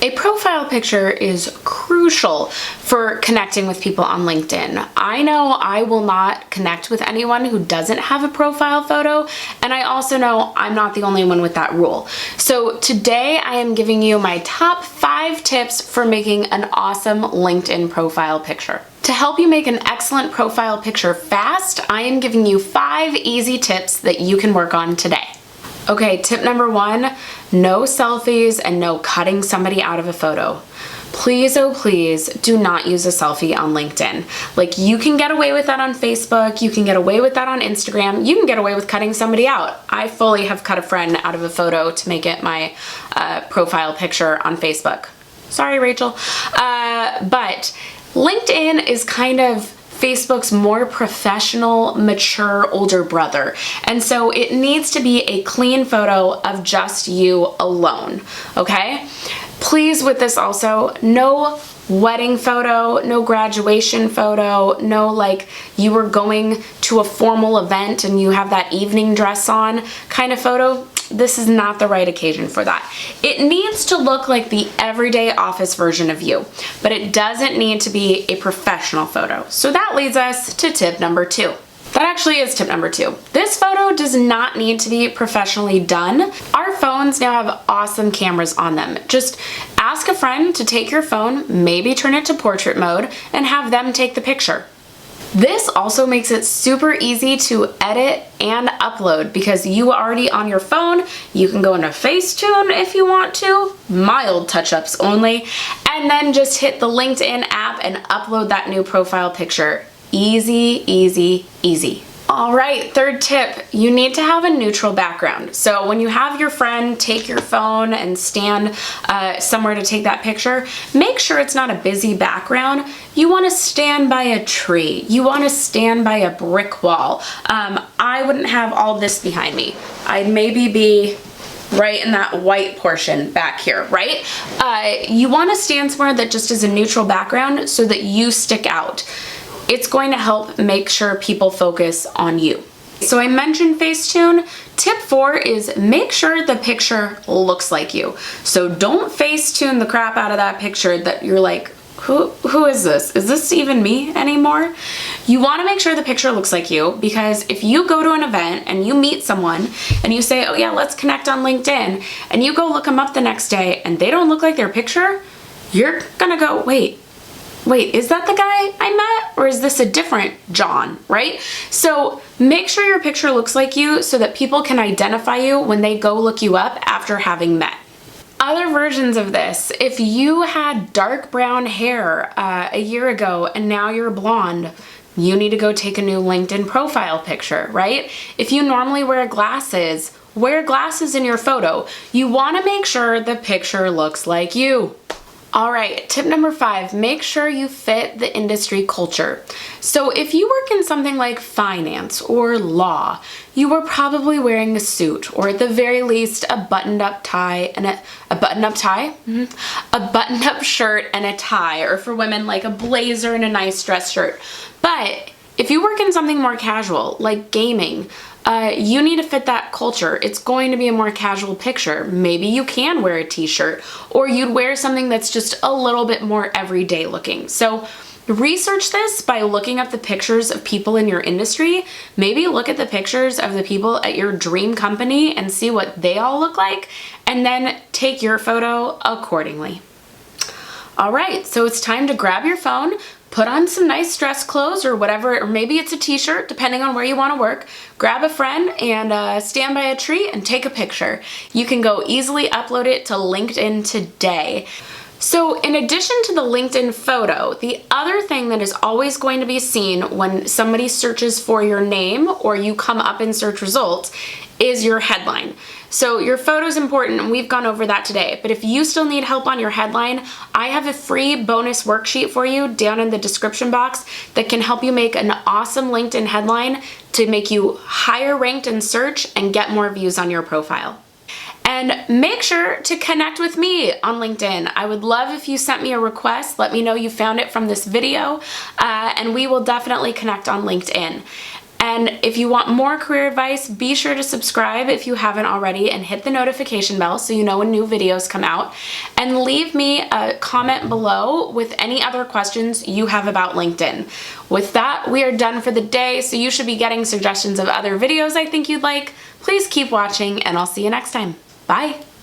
A profile picture is crucial for connecting with people on LinkedIn. I know I will not connect with anyone who doesn't have a profile photo, and I also know I'm not the only one with that rule. So today I am giving you my top 5 tips for making an awesome LinkedIn profile picture. To help you make an excellent profile picture fast, I am giving you 5 easy tips that you can work on today. Okay, tip number 1, no selfies and no cutting somebody out of a photo. Please, oh please, do not use a selfie on LinkedIn. Like, you can get away with that on Facebook, you can get away with that on Instagram, you can get away with cutting somebody out. I fully have cut a friend out of a photo to make it my profile picture on Facebook. Sorry, Rachel. But LinkedIn is kind of Facebook's more professional, mature, older brother. And so it needs to be a clean photo of just you alone, okay? Please, with this also, no wedding photo, no graduation photo, no like you were going to a formal event and you have that evening dress on kind of photo. This is not the right occasion for that. It needs to look like the everyday office version of you, but it doesn't need to be a professional photo. So that leads us to tip number 2. That actually is tip number 2. This photo does not need to be professionally done. Our phones now have awesome cameras on them. Just ask a friend to take your phone, maybe turn it to portrait mode, and have them take the picture. This also makes it super easy to edit and upload because you already on your phone, you can go into Facetune if you want to, mild touch-ups only, and then just hit the LinkedIn app and upload that new profile picture. Easy, easy, easy. All right, 3rd tip, you need to have a neutral background. So when you have your friend take your phone and stand somewhere to take that picture, make sure it's not a busy background. You want to stand by a tree. You want to stand by a brick wall. I wouldn't have all this behind me. I'd maybe be right in that white portion back here, right? You want to stand somewhere that just is a neutral background so that you stick out. It's going to help make sure people focus on you. So I mentioned Facetune. Tip 4 is make sure the picture looks like you. So don't Facetune the crap out of that picture that you're like, who is this? Is this even me anymore? You want to make sure the picture looks like you, because if you go to an event and you meet someone and you say, oh yeah, let's connect on LinkedIn, and you go look them up the next day and they don't look like their picture, you're gonna go, wait, is that the guy I met, or is this a different John, right? So make sure your picture looks like you so that people can identify you when they go look you up after having met. Other versions of this, if you had dark brown hair a year ago and now you're blonde, you need to go take a new LinkedIn profile picture, right? If you normally wear glasses in your photo. You want to make sure the picture looks like you. All right, tip number 5, make sure you fit the industry culture. So if you work in something like finance or law, you are probably wearing a suit, or at the very least a buttoned-up tie and a button-up tie? A buttoned-up shirt and a tie, or for women like a blazer and a nice dress shirt. But if you work in something more casual, like gaming, you need to fit that culture. It's going to be a more casual picture. Maybe you can wear a t-shirt, or you'd wear something that's just a little bit more everyday looking. So research this by looking up the pictures of people in your industry. Maybe look at the pictures of the people at your dream company and see what they all look like, and then take your photo accordingly. All right, so it's time to grab your phone, put on some nice dress clothes or whatever, or maybe it's a t-shirt, depending on where you want to work. Grab a friend and stand by a tree and take a picture. You can go easily upload it to LinkedIn today. So in addition to the LinkedIn photo, the other thing that is always going to be seen when somebody searches for your name or you come up in search results is your headline. So your photo is important, and we've gone over that today. But if you still need help on your headline, I have a free bonus worksheet for you down in the description box that can help you make an awesome LinkedIn headline to make you higher ranked in search and get more views on your profile. And make sure to connect with me on LinkedIn. I would love if you sent me a request. Let me know you found it from this video, and we will definitely connect on LinkedIn. And if you want more career advice, be sure to subscribe if you haven't already and hit the notification bell so you know when new videos come out. And leave me a comment below with any other questions you have about LinkedIn. With that, we are done for the day, so you should be getting suggestions of other videos I think you'd like. Please keep watching, and I'll see you next time. Bye!